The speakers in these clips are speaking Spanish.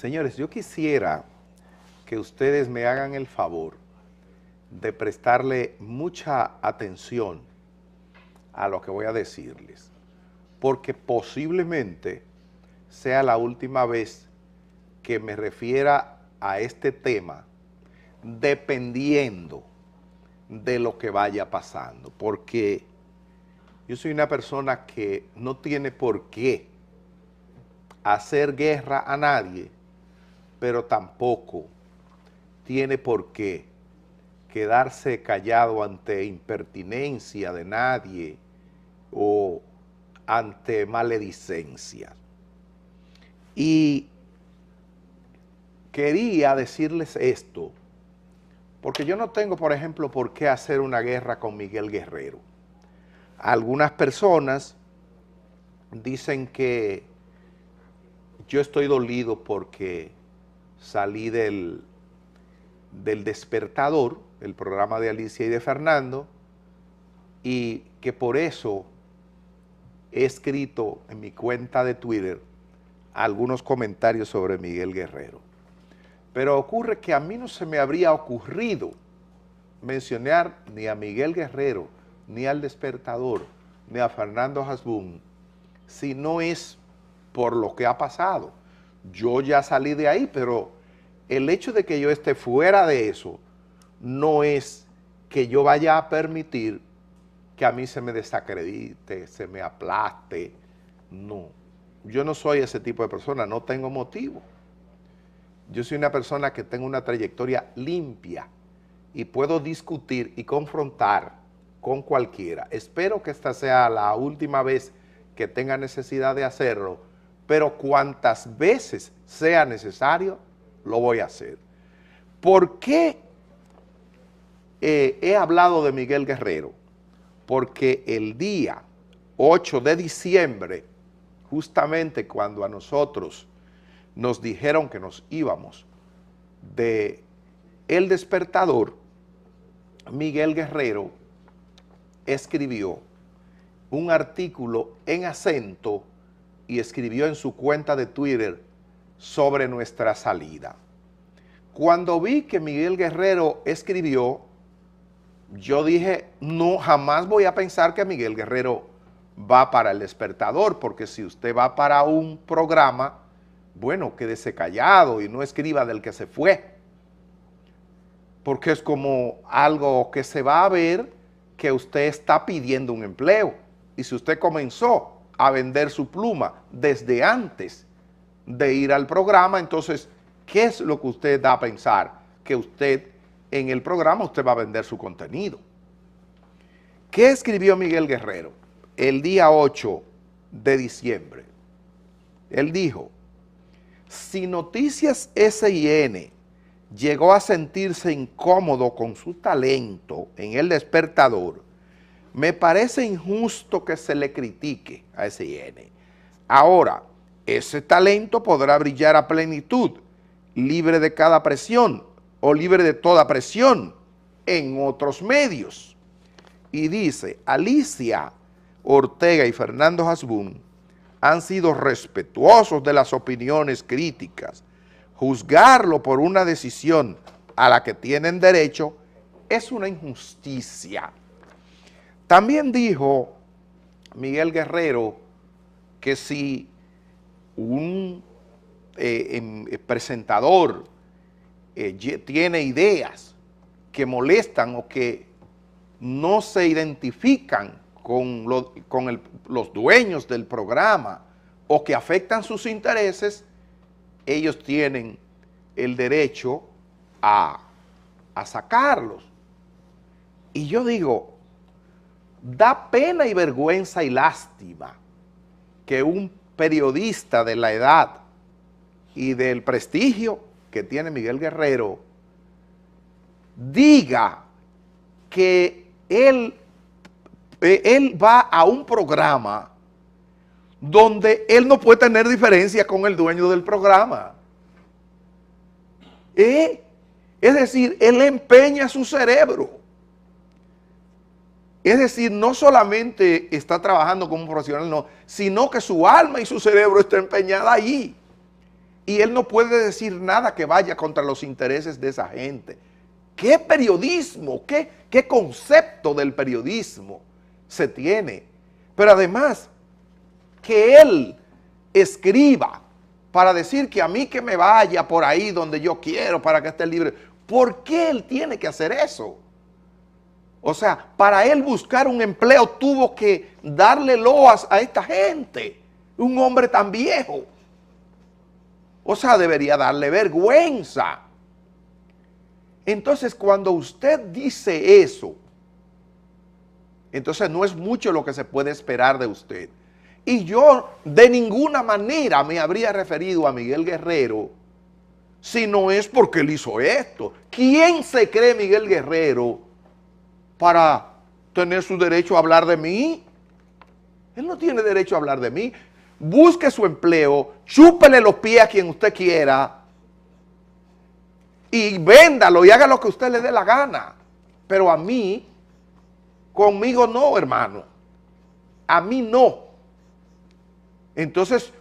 Señores, yo quisiera que ustedes me hagan el favor de prestarle mucha atención a lo que voy a decirles, porque posiblemente sea la última vez que me refiera a este tema, dependiendo de lo que vaya pasando, porque yo soy una persona que no tiene por qué hacer guerra a nadie, pero tampoco tiene por qué quedarse callado ante impertinencia de nadie o ante maledicencia. Y quería decirles esto, porque yo no tengo, por ejemplo, por qué hacer una guerra con Miguel Guerrero. Algunas personas dicen que yo estoy dolido porque salí del Despertador, el programa de Alicia y de Fernando, y que por eso he escrito en mi cuenta de Twitter algunos comentarios sobre Miguel Guerrero. Pero ocurre que a mí no se me habría ocurrido mencionar ni a Miguel Guerrero, ni al Despertador, ni a Fernando Hasbún, si no es por lo que ha pasado. Yo ya salí de ahí, pero el hecho de que yo esté fuera de eso no es que yo vaya a permitir que a mí se me desacredite, se me aplaste. No, yo no soy ese tipo de persona, no tengo motivo. Yo soy una persona que tengo una trayectoria limpia y puedo discutir y confrontar con cualquiera. Espero que esta sea la última vez que tenga necesidad de hacerlo, pero cuantas veces sea necesario, lo voy a hacer. ¿Por qué he hablado de Miguel Guerrero? Porque el día 8 de diciembre, justamente cuando a nosotros nos dijeron que nos íbamos de El Despertador, Miguel Guerrero escribió un artículo en acento y escribió en su cuenta de Twitter sobre nuestra salida. Cuando vi que Miguel Guerrero escribió, yo dije, no, jamás voy a pensar que Miguel Guerrero va para El Despertador, porque si usted va para un programa, bueno, quédese callado y no escriba del que se fue, porque es como algo que se va a ver que usted está pidiendo un empleo, y si usted comenzó a vender su pluma desde antes de ir al programa, entonces, ¿qué es lo que usted da a pensar? Que usted en el programa usted va a vender su contenido. ¿Qué escribió Miguel Guerrero el día 8 de diciembre? Él dijo, si Noticias S&N llegó a sentirse incómodo con su talento en El Despertador, me parece injusto que se le critique a S&N. Ahora, ese talento podrá brillar a plenitud, libre de cada presión o libre de toda presión en otros medios. Y dice, Alicia Ortega y Fernando Hasbún han sido respetuosos de las opiniones críticas. Juzgarlo por una decisión a la que tienen derecho es una injusticia. También dijo Miguel Guerrero que si un presentador tiene ideas que molestan o que no se identifican con los dueños del programa o que afectan sus intereses, ellos tienen el derecho a sacarlos. Y yo digo, da pena y vergüenza y lástima que un periodista de la edad y del prestigio que tiene Miguel Guerrero diga que él va a un programa donde él no puede tener diferencia con el dueño del programa. Es decir, él empeña su cerebro. Es decir, no solamente está trabajando como profesional, no, sino que su alma y su cerebro está empeñada allí. y él no puede decir nada que vaya contra los intereses de esa gente. ¿Qué periodismo? ¿Qué concepto del periodismo se tiene? Pero además, que él escriba para decir que a mí que me vaya por ahí donde yo quiero para que esté libre. ¿Por qué él tiene que hacer eso? O sea, para él buscar un empleo tuvo que darle loas a esta gente. Un hombre tan viejo. O sea, debería darle vergüenza. Entonces, cuando usted dice eso, entonces no es mucho lo que se puede esperar de usted. Y yo de ninguna manera me habría referido a Miguel Guerrero si no es porque él hizo esto. ¿Quién se cree Miguel Guerrero para tener su derecho a hablar de mí? Él no tiene derecho a hablar de mí. Busque su empleo, chúpele los pies a quien usted quiera y véndalo y haga lo que usted le dé la gana. Pero a mí, conmigo no, hermano. A mí no. Entonces,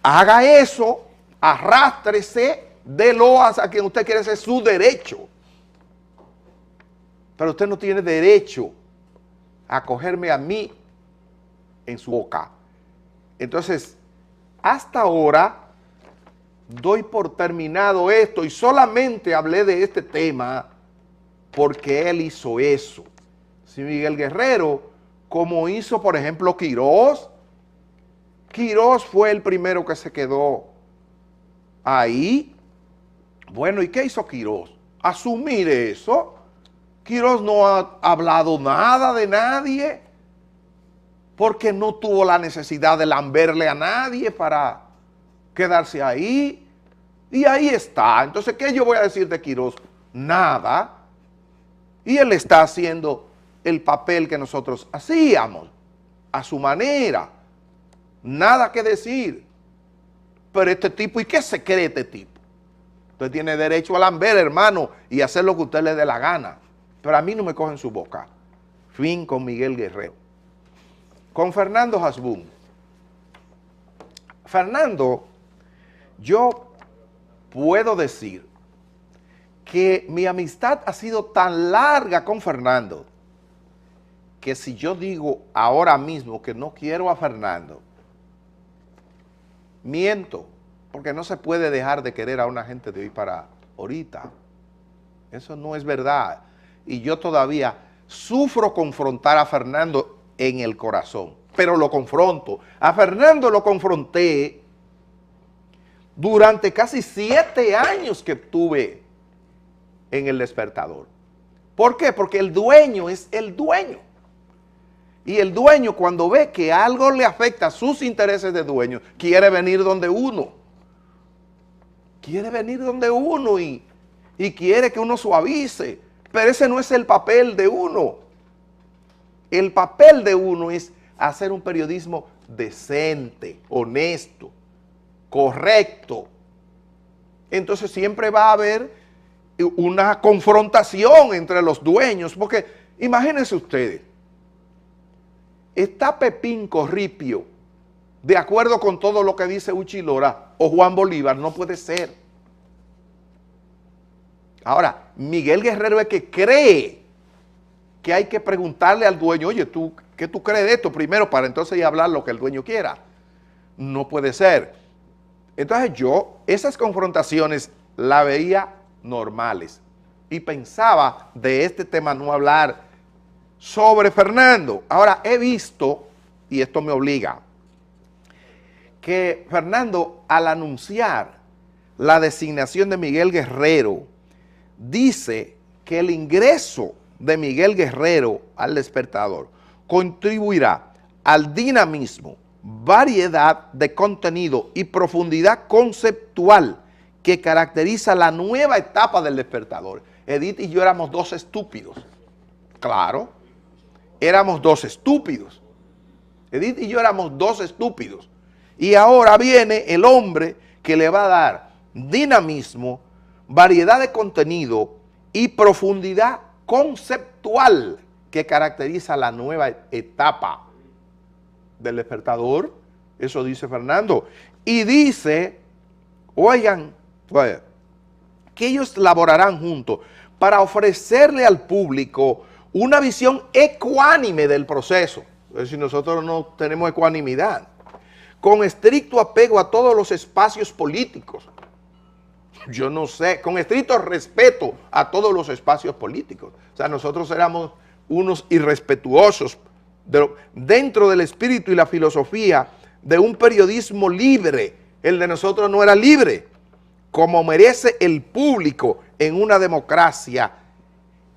haga eso, arrástrese, délo a quien usted quiere, ese es su derecho. Pero usted no tiene derecho a cogerme a mí en su boca. Entonces, hasta ahora doy por terminado esto y solamente hablé de este tema porque él hizo eso. Si Miguel Guerrero, como hizo por ejemplo Quirós fue el primero que se quedó ahí. Bueno, ¿y qué hizo Quirós? Asumir eso. Quirós no ha hablado nada de nadie porque no tuvo la necesidad de lamberle a nadie para quedarse ahí. Y ahí está. Entonces, ¿qué yo voy a decir de Quirós? Nada. Y él está haciendo el papel que nosotros hacíamos, a su manera. Nada que decir. Pero este tipo, ¿y qué se cree este tipo? Usted tiene derecho a lamber, hermano, y hacer lo que usted le dé la gana. Pero a mí no me cogen su boca. Fin con Miguel Guerrero. Con Fernando Hasbún. Fernando, yo puedo decir que mi amistad ha sido tan larga con Fernando que si yo digo ahora mismo que no quiero a Fernando, miento, porque no se puede dejar de querer a una gente de hoy para ahorita. Eso no es verdad. Y yo todavía sufro confrontar a Fernando en el corazón, pero lo confronto. A Fernando lo confronté durante casi 7 años que estuve en El Despertador. ¿Por qué? Porque el dueño es el dueño. Y el dueño, cuando ve que algo le afecta a sus intereses de dueño, quiere venir donde uno. Quiere venir donde uno y quiere que uno suavice. Pero ese no es el papel de uno. El papel de uno es hacer un periodismo decente, honesto, correcto. Entonces siempre va a haber una confrontación entre los dueños, porque imagínense ustedes, ¿está Pepín Corripio de acuerdo con todo lo que dice Uchi Lora o Juan Bolívar? No puede ser. Ahora, Miguel Guerrero es que cree que hay que preguntarle al dueño, oye, ¿qué tú crees de esto primero para entonces ya hablar lo que el dueño quiera? No puede ser. Entonces yo esas confrontaciones las veía normales y pensaba de este tema no hablar sobre Fernando. Ahora he visto, y esto me obliga, que Fernando al anunciar la designación de Miguel Guerrero dice que el ingreso de Miguel Guerrero al Despertador contribuirá al dinamismo, variedad de contenido y profundidad conceptual que caracteriza la nueva etapa del Despertador. Edith y yo éramos dos estúpidos. Claro, éramos dos estúpidos. Edith y yo éramos dos estúpidos. Y ahora viene el hombre que le va a dar dinamismo, variedad de contenido y profundidad conceptual que caracteriza la nueva etapa del Despertador. Eso dice Fernando. Y dice Oigan, pues, que ellos laborarán juntos para ofrecerle al público una visión ecuánime del proceso. Es decir, nosotros no tenemos ecuanimidad, con estricto apego a todos los espacios políticos. Yo no sé, con estricto respeto a todos los espacios políticos. O sea, nosotros éramos unos irrespetuosos dentro del espíritu y la filosofía de un periodismo libre. El de nosotros no era libre, como merece el público en una democracia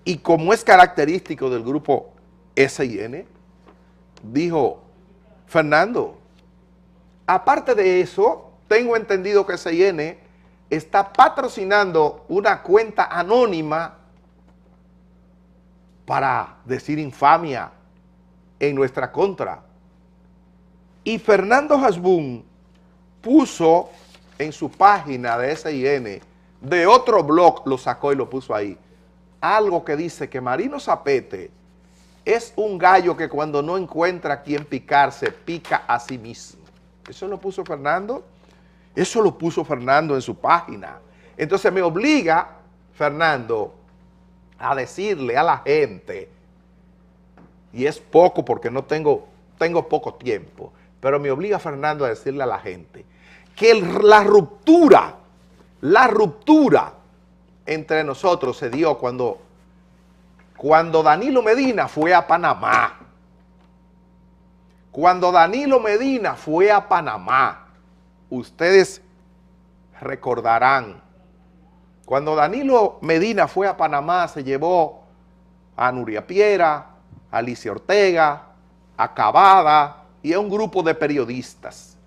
y como es característico del grupo SIN, dijo Fernando. Aparte de eso, tengo entendido que SIN está patrocinando una cuenta anónima para decir infamia en nuestra contra. Y Fernando Hasbún puso en su página de SIN, de otro blog, lo sacó y lo puso ahí, algo que dice que Marino Zapete es un gallo que cuando no encuentra a quien picar, se pica a sí mismo. Eso lo puso Fernando. Eso lo puso Fernando en su página. Entonces me obliga, Fernando, a decirle a la gente, y es poco porque no tengo poco tiempo, pero me obliga Fernando a decirle a la gente que la ruptura entre nosotros se dio cuando Danilo Medina fue a Panamá. Cuando Danilo Medina fue a Panamá, ustedes recordarán, cuando Danilo Medina fue a Panamá se llevó a Nuria Piera, a Alicia Ortega, a Cavada y a un grupo de periodistas.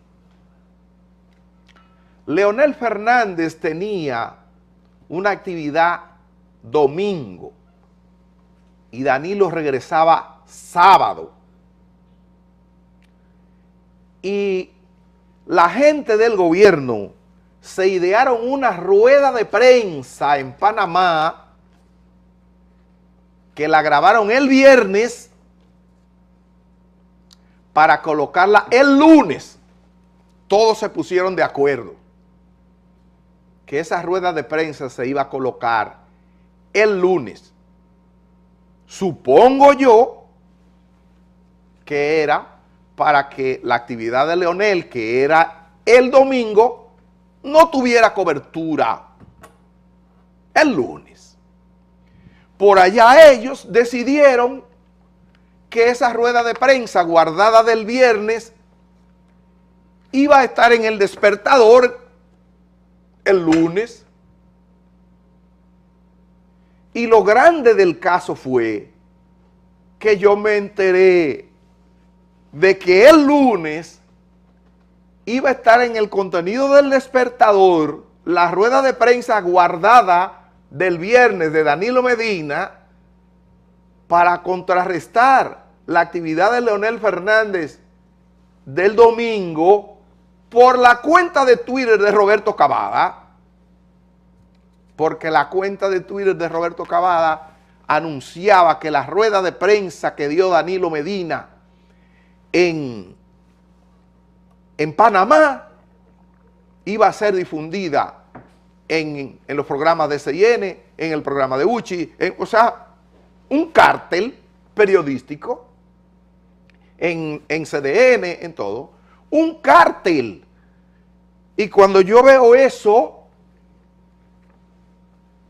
Leonel Fernández tenía una actividad domingo y Danilo regresaba sábado. Y la gente del gobierno se idearon una rueda de prensa en Panamá que la grabaron el viernes para colocarla el lunes. Todos se pusieron de acuerdo que esa rueda de prensa se iba a colocar el lunes. Supongo yo que era para que la actividad de Leonel, que era el domingo, no tuviera cobertura el lunes. Por allá ellos decidieron que esa rueda de prensa guardada del viernes iba a estar en el Despertador el lunes. Y lo grande del caso fue que yo me enteré de que el lunes iba a estar en el contenido del Despertador la rueda de prensa guardada del viernes de Danilo Medina para contrarrestar la actividad de Leonel Fernández del domingo por la cuenta de Twitter de Roberto Cavada, porque la cuenta de Twitter de Roberto Cavada anunciaba que la rueda de prensa que dio Danilo Medina en Panamá iba a ser difundida en los programas de SIN, en el programa de Uchi, o sea, un cártel periodístico, en CDN, en todo, un cártel. Y cuando yo veo eso,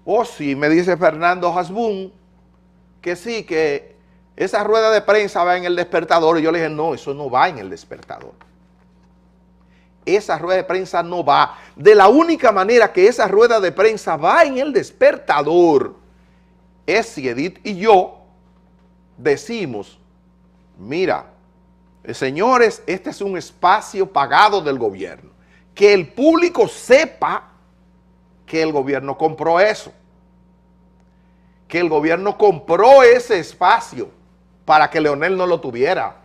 oh sí, me dice Fernando Hasbún, que sí, que esa rueda de prensa va en el Despertador, y yo le dije, no, eso no va en el Despertador. Esa rueda de prensa no va. De la única manera que esa rueda de prensa va en el Despertador es si Edith y yo decimos, mira, señores, este es un espacio pagado del gobierno. Que el público sepa que el gobierno compró eso. Que el gobierno compró ese espacio para que Leonel no lo tuviera.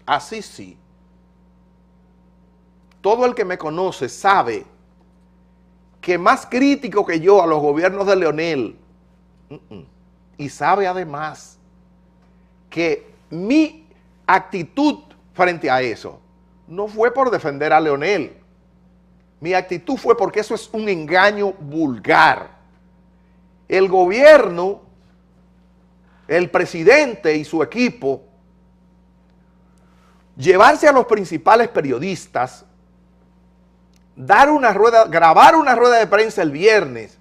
Así sí. Todo el que me conoce sabe que más crítico que yo a los gobiernos de Leonel, y sabe además que mi actitud frente a eso no fue por defender a Leonel, Mi actitud fue porque eso es un engaño vulgar. El gobierno, el presidente y su equipo, llevarse a los principales periodistas, grabar una rueda de prensa el viernes,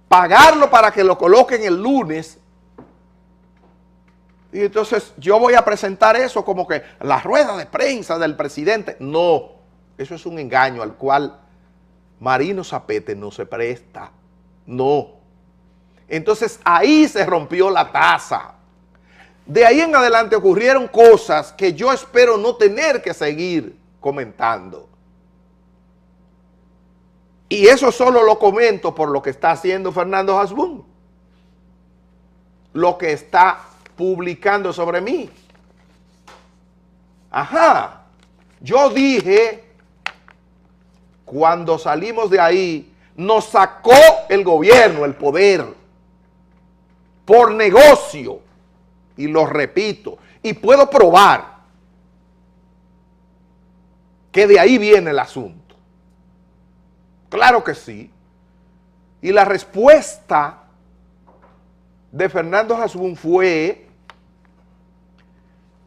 pagarlo para que lo coloquen el lunes, y entonces yo voy a presentar eso como que la rueda de prensa del presidente. No, eso es un engaño al cual Marino Zapete no se presta. No. Entonces ahí se rompió la taza. De ahí en adelante ocurrieron cosas que yo espero no tener que seguir comentando. Y eso solo lo comento por lo que está haciendo Fernando Hasbún. Lo que está publicando sobre mí. Ajá. Yo dije, cuando salimos de ahí, nos sacó el gobierno, el poder, por negocio. Y lo repito, y puedo probar que de ahí viene el asunto. Claro que sí. Y la respuesta de Fernando Hasbún fue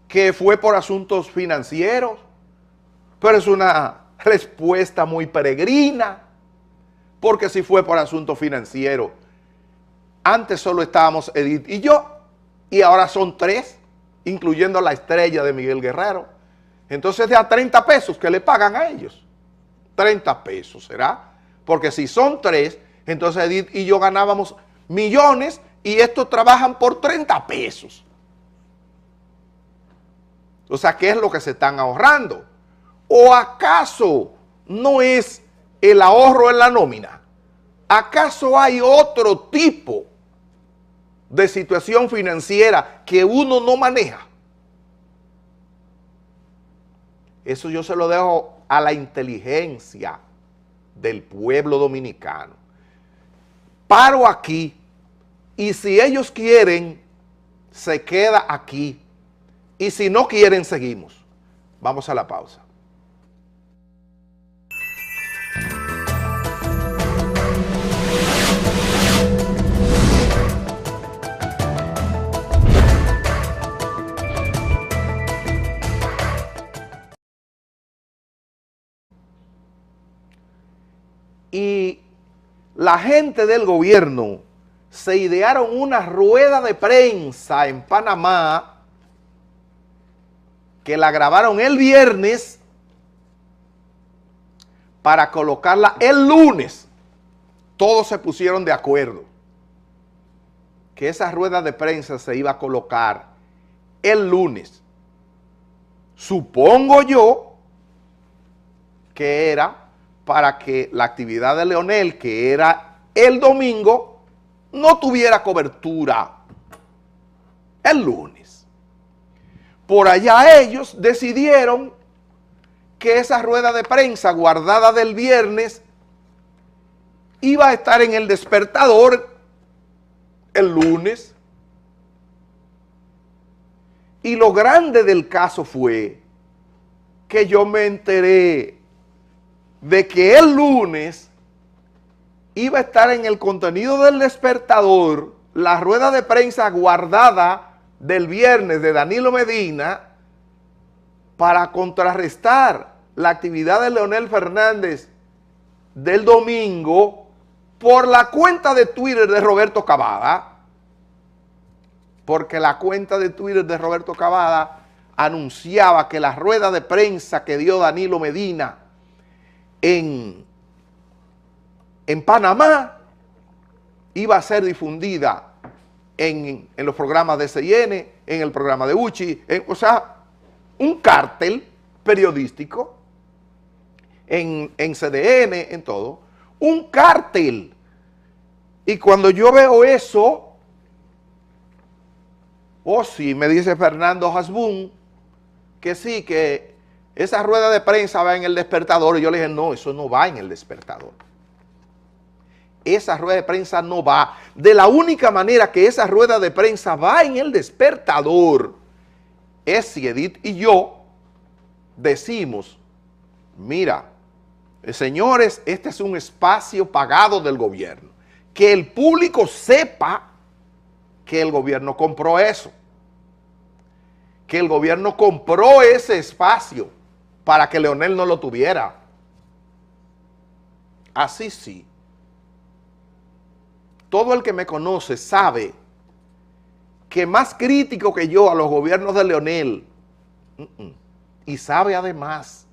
que fue por asuntos financieros, pero es una respuesta muy peregrina, porque si fue por asuntos financieros, antes solo estábamos Edith y yo, y ahora son 3, incluyendo la estrella de Miguel Guerrero. Entonces de a 30 pesos que le pagan a ellos. 30 pesos será, porque si son 3, entonces Edith y yo ganábamos millones y estos trabajan por 30 pesos. O sea, ¿qué es lo que se están ahorrando? ¿O acaso no es el ahorro en la nómina? ¿Acaso hay otro tipo de situación financiera que uno no maneja? Eso yo se lo dejo a la inteligencia del pueblo dominicano. Paro aquí y si ellos quieren, se queda aquí. Y si no quieren, seguimos. Vamos a la pausa. Y la gente del gobierno se idearon una rueda de prensa en Panamá que la grabaron el viernes para colocarla el lunes. Todos se pusieron de acuerdo que esa rueda de prensa se iba a colocar el lunes. Supongo yo que era para que la actividad de Leonel, que era el domingo, no tuviera cobertura el lunes. Por allá ellos decidieron que esa rueda de prensa guardada del viernes iba a estar en el despertador el lunes. Y lo grande del caso fue que yo me enteré de que el lunes iba a estar en el contenido del despertador la rueda de prensa guardada del viernes de Danilo Medina para contrarrestar la actividad de Leonel Fernández del domingo por la cuenta de Twitter de Roberto Cavada, porque la cuenta de Twitter de Roberto Cavada anunciaba que la rueda de prensa que dio Danilo Medina en Panamá iba a ser difundida en los programas de CNN, en el programa de Uchi, o sea, un cártel periodístico, en CDN, en todo, un cártel. Y cuando yo veo eso, oh sí, me dice Fernando Hasbún, que sí, que esa rueda de prensa va en el despertador, y yo le dije, no, eso no va en el despertador. Esa rueda de prensa no va. De la única manera que esa rueda de prensa va en el despertador es si Edith y yo decimos, mira, Señores, este es un espacio pagado del gobierno. Que el público sepa que el gobierno compró eso. Que el gobierno compró ese espacio para que Leonel no lo tuviera. Así sí. Todo el que me conoce sabe que más crítico que yo a los gobiernos de Leonel, y sabe además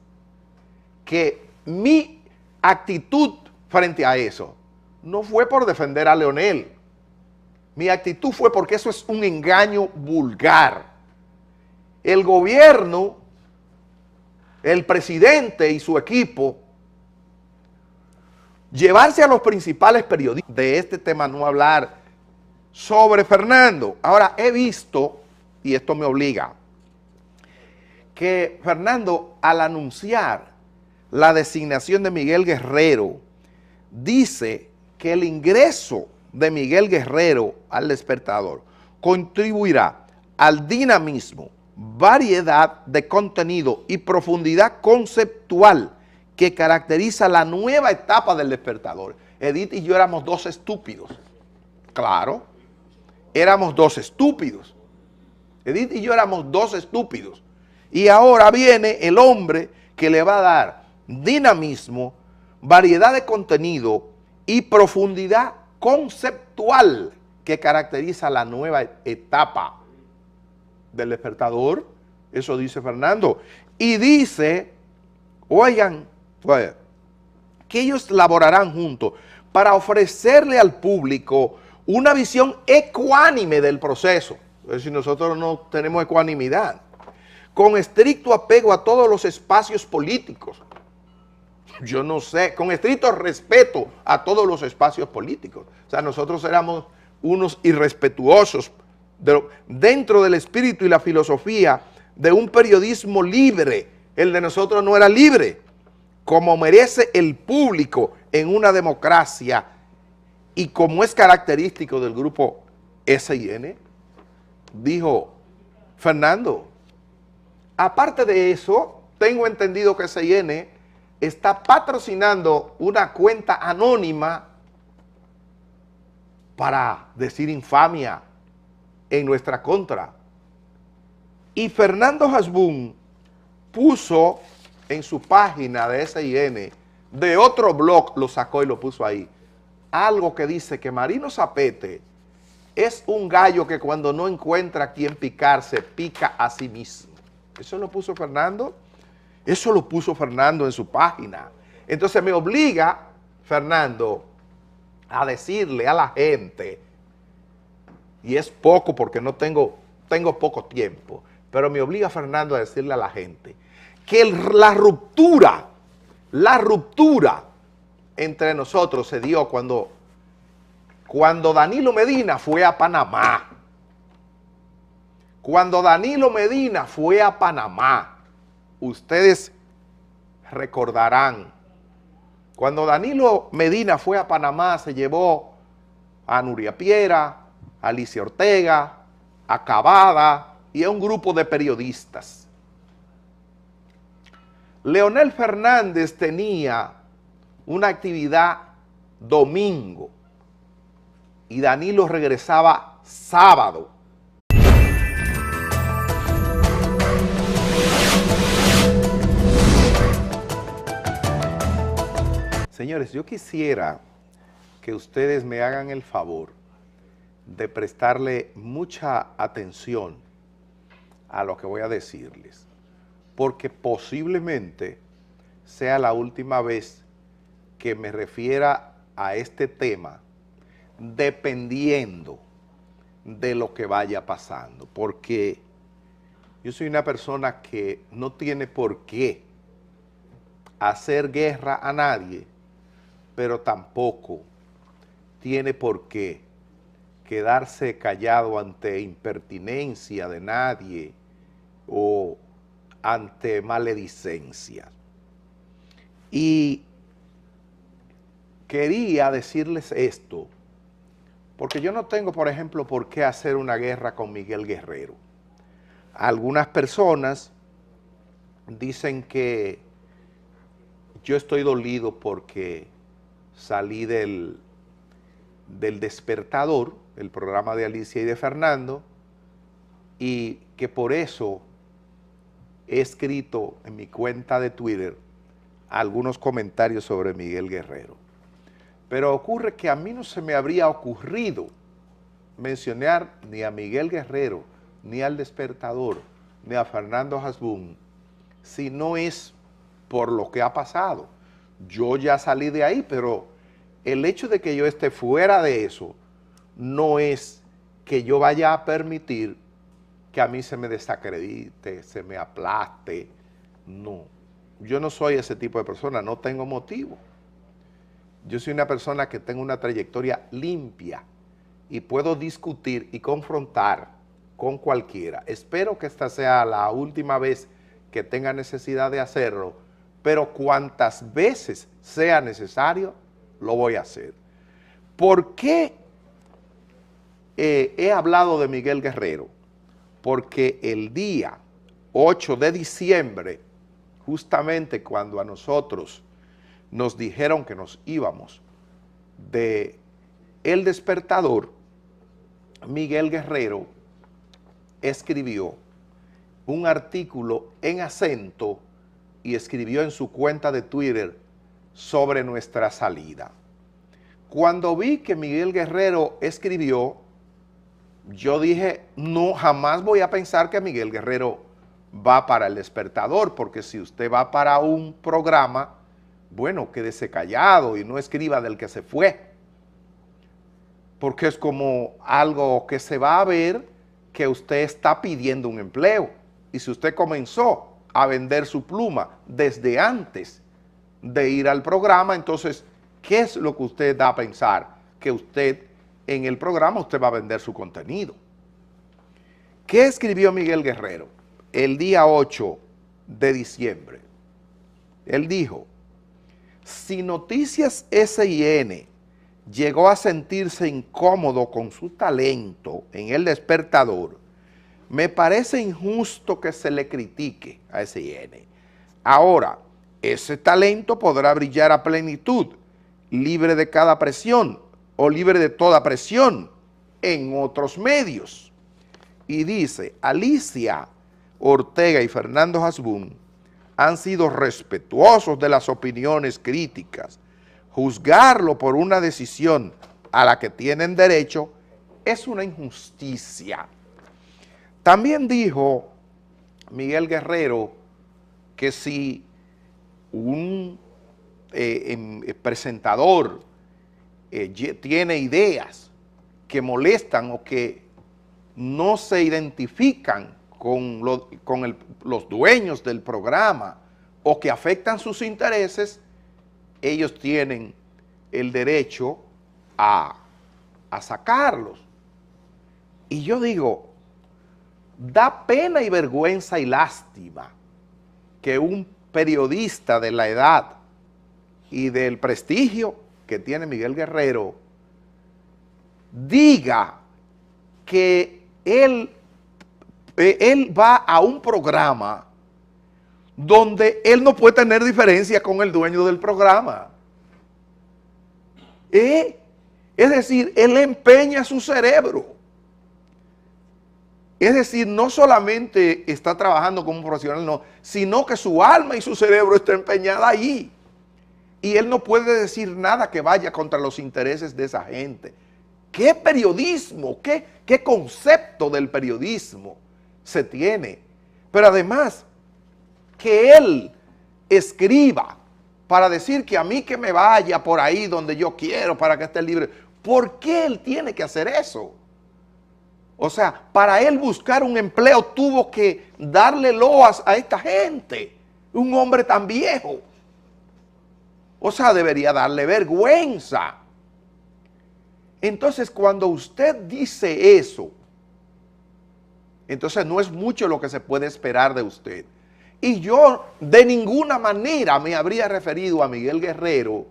que mi actitud frente a eso no fue por defender a Leonel. Mi actitud fue porque eso es un engaño vulgar. El gobierno, el presidente y su equipo, llevarse a los principales periodistas de este tema, no hablar sobre Fernando. Ahora, he visto, y esto me obliga, que Fernando, al anunciar la designación de Miguel Guerrero, dice que el ingreso de Miguel Guerrero al Despertador contribuirá al dinamismo, variedad de contenido y profundidad conceptual que caracteriza la nueva etapa del Despertador. Edith y yo éramos dos estúpidos. Claro, éramos dos estúpidos. Edith y yo éramos dos estúpidos. Y ahora viene el hombre que le va a dar dinamismo, variedad de contenido y profundidad conceptual que caracteriza la nueva etapa del Despertador. Eso dice Fernando. Y dice, oigan, que ellos laborarán juntos para ofrecerle al público una visión ecuánime del proceso. Es decir, nosotros no tenemos ecuanimidad, con estricto apego a todos los espacios políticos. Yo no sé, con estricto respeto a todos los espacios políticos. O sea, nosotros éramos unos irrespetuosos dentro del espíritu y la filosofía de un periodismo libre. El de nosotros no era libre, como merece el público en una democracia y como es característico del grupo SIN, dijo Fernando. Aparte de eso, tengo entendido que SIN está patrocinando una cuenta anónima para decir infamia en nuestra contra. Y Fernando Hasbún puso en su página de SIN, de otro blog, lo sacó y lo puso ahí, algo que dice que Marino Zapete es un gallo que cuando no encuentra a quien picar, se pica a sí mismo. Eso lo puso Fernando. Eso lo puso Fernando en su página. Entonces me obliga, Fernando, a decirle a la gente, y es poco porque no tengo poco tiempo, pero me obliga Fernando a decirle a la gente que la ruptura entre nosotros se dio cuando Danilo Medina fue a Panamá. Cuando Danilo Medina fue a Panamá, ustedes recordarán, cuando Danilo Medina fue a Panamá, se llevó a Nuria Piera, a Alicia Ortega, a Cavada y a un grupo de periodistas. Leonel Fernández tenía una actividad domingo y Danilo regresaba sábado. Señores, yo quisiera que ustedes me hagan el favor de prestarle mucha atención a lo que voy a decirles, porque posiblemente sea la última vez que me refiera a este tema, dependiendo de lo que vaya pasando, porque yo soy una persona que no tiene por qué hacer guerra a nadie, pero tampoco tiene por qué quedarse callado ante impertinencia de nadie o ante maledicencia. Y quería decirles esto, porque yo no tengo, por ejemplo, por qué hacer una guerra con Miguel Guerrero. Algunas personas dicen que yo estoy dolido porque salí del Despertador, el programa de Alicia y de Fernando, y que por eso he escrito en mi cuenta de Twitter algunos comentarios sobre Miguel Guerrero. Pero ocurre que a mí no se me habría ocurrido mencionar ni a Miguel Guerrero, ni al Despertador, ni a Fernando Hasbún, si no es por lo que ha pasado. Yo ya salí de ahí, pero el hecho de que yo esté fuera de eso no es que yo vaya a permitir que a mí se me desacredite, se me aplaste. No, yo no soy ese tipo de persona, no tengo motivo. Yo soy una persona que tengo una trayectoria limpia y puedo discutir y confrontar con cualquiera. Espero que esta sea la última vez que tenga necesidad de hacerlo, pero cuantas veces sea necesario, lo voy a hacer. ¿Por qué he hablado de Miguel Guerrero? Porque el día 8 de diciembre, justamente cuando a nosotros nos dijeron que nos íbamos de El Despertador, Miguel Guerrero escribió un artículo en acento y escribió en su cuenta de Twitter sobre nuestra salida. Cuando vi que Miguel Guerrero escribió, yo dije, no, jamás voy a pensar que Miguel Guerrero va para El Despertador, porque si usted va para un programa, bueno, quédese callado y no escriba del que se fue, porque es como algo que se va a ver que usted está pidiendo un empleo, y si usted comenzó a vender su pluma desde antes de ir al programa, entonces, ¿qué es lo que usted da a pensar? Que usted, en el programa, usted va a vender su contenido. ¿Qué escribió Miguel Guerrero el día 8 de diciembre? Él dijo, si Noticias S&N llegó a sentirse incómodo con su talento en El Despertador, me parece injusto que se le critique a S&N. Ahora, ese talento podrá brillar a plenitud, libre de cada presión o libre de toda presión en otros medios. Y dice, Alicia Ortega y Fernando Hasbún han sido respetuosos de las opiniones críticas. Juzgarlo por una decisión a la que tienen derecho es una injusticia. También dijo Miguel Guerrero que si un presentador tiene ideas que molestan o que no se identifican con los dueños del programa o que afectan sus intereses, ellos tienen el derecho a sacarlos. Y yo digo, da pena y vergüenza y lástima que un periodista de la edad y del prestigio que tiene Miguel Guerrero diga que él va a un programa donde él no puede tener diferencia con el dueño del programa. Es decir, él empeña su cerebro. Es decir, no solamente está trabajando como un profesional, no, sino que su alma y su cerebro está empeñada ahí. Y él no puede decir nada que vaya contra los intereses de esa gente. ¿Qué periodismo? ¿Qué concepto del periodismo se tiene? Pero además, que él escriba para decir que a mí que me vaya por ahí donde yo quiero para que esté libre. ¿Por qué él tiene que hacer eso? O sea, para él buscar un empleo tuvo que darle loas a esta gente. Un hombre tan viejo. O sea, debería darle vergüenza. Entonces, cuando usted dice eso, entonces no es mucho lo que se puede esperar de usted. Y yo de ninguna manera me habría referido a Miguel Guerrero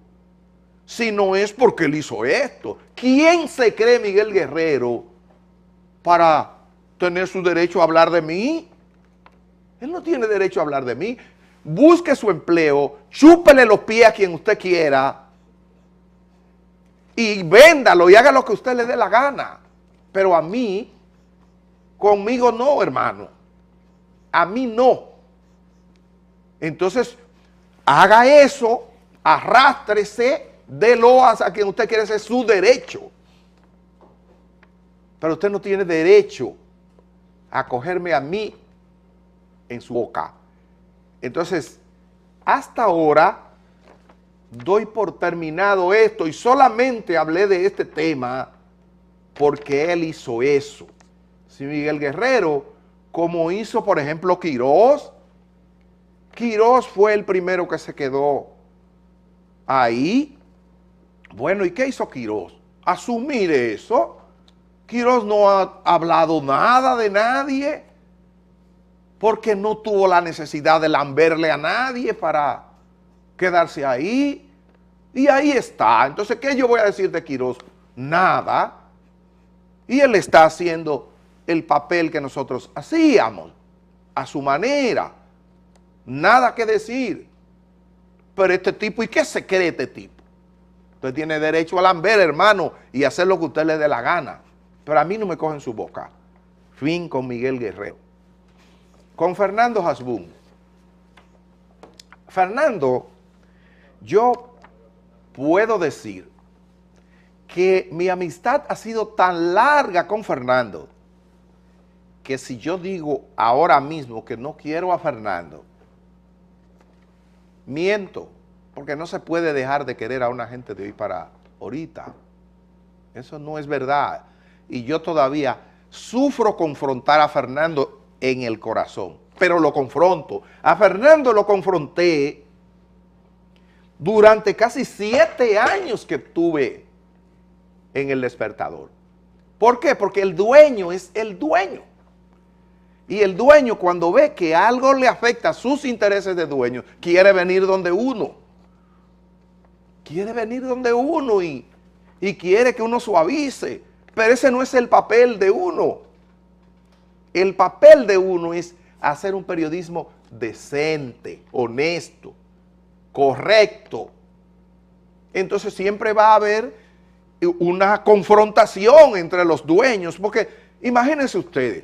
si no es porque él hizo esto. ¿Quién se cree Miguel Guerrero para tener su derecho a hablar de mí? Él no tiene derecho a hablar de mí. busque su empleo, chúpele los pies a quien usted quiera y véndalo y haga lo que usted le dé la gana. Pero a mí, conmigo no, hermano. A mí no. Entonces, haga eso, arrástrese, délo a quien usted quiere, ese es su derecho. Pero usted no tiene derecho a cogerme a mí en su boca. Entonces, hasta ahora, doy por terminado esto y solamente hablé de este tema porque él hizo eso. Si Miguel Guerrero, como hizo, por ejemplo, Quirós fue el primero que se quedó ahí. Bueno, ¿y qué hizo Quirós? Asumir eso. Quirós no ha hablado nada de nadie porque no tuvo la necesidad de lamberle a nadie para quedarse ahí. Y ahí está. Entonces, ¿qué yo voy a decir de Quirós? Nada. Y él está haciendo el papel que nosotros hacíamos, a su manera. Nada que decir. Pero este tipo, ¿y qué se cree este tipo? Usted tiene derecho a lamber, hermano, y hacer lo que usted le dé la gana. Pero a mí no me cogen su boca. Fin con Miguel Guerrero. Con Fernando Hasbún. Fernando, yo puedo decir que mi amistad ha sido tan larga con Fernando que si yo digo ahora mismo que no quiero a Fernando, miento, porque no se puede dejar de querer a una gente de hoy para ahorita. Eso no es verdad. Y yo todavía sufro confrontar a Fernando en el corazón, pero lo confronto. A Fernando lo confronté durante casi 7 años que estuve en El Despertador. ¿Por qué? Porque el dueño es el dueño. Y el dueño, cuando ve que algo le afecta a sus intereses de dueño, quiere venir donde uno. Quiere venir donde uno y quiere que uno suavice. Pero ese no es el papel de uno. El papel de uno es hacer un periodismo decente, honesto, correcto. Entonces siempre va a haber una confrontación entre los dueños, porque imagínense ustedes,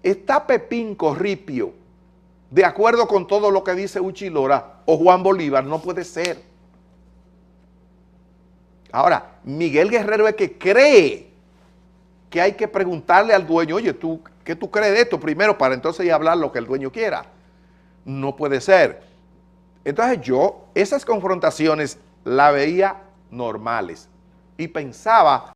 ¿está Pepín Corripio de acuerdo con todo lo que dice Uchi Lora o Juan Bolívar? No puede ser. Ahora, Miguel Guerrero es que cree que hay que preguntarle al dueño, oye, ¿qué tú crees de esto primero para entonces ya hablar lo que el dueño quiera? No puede ser. Entonces yo esas confrontaciones las veía normales y pensaba